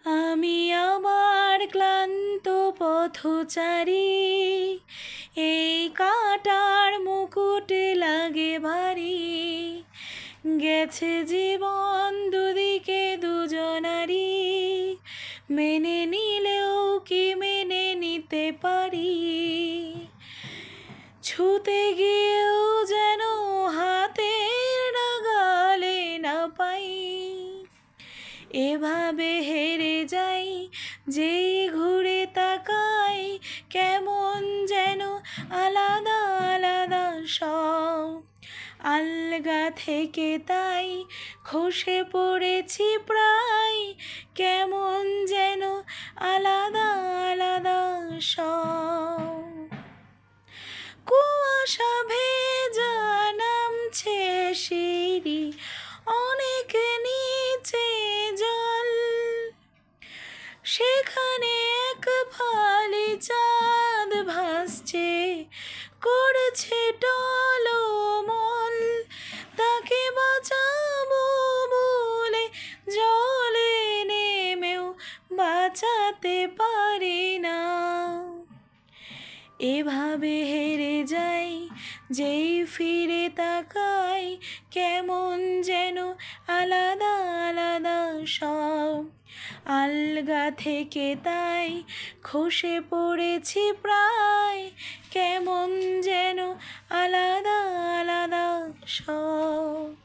আমি আমার ক্লান্ত পথচারী, এই কাঁটার মুকুট লাগে ভারী। গেছে জীবন দুদিকে দুজনারই, মেনে নিলেও কি মেনে নিতে পারি। ছুতে গিয়েও যেন হাতের নাগালে না পাই, এভাবে হেরে যাই যেই ঘুরে তাকাই। কেমন যেন আলাদা আলাদা সব, আলগা থেকে তাই খসে পড়েছি প্রায়। কেমন যেন আলাদা আলাদা সব। কুয়াশা ভেজা নামছে সিঁড়ি, অনেক নিচে জল। সেখানে এক ফালি চাঁদ ভাসছে, করছে টলমল। তাকে বাঁচাবো বলে জলে নেমেও বাঁচাতে পারি না। এভাবে হেরে যাই যেই ফিরে তাকাই। কেমন যেন আলাদা আলাদা সব, আলগা থেকে তাই খসে পড়েছি প্রায়। কেমন যেন আলাদা আলাদা সব।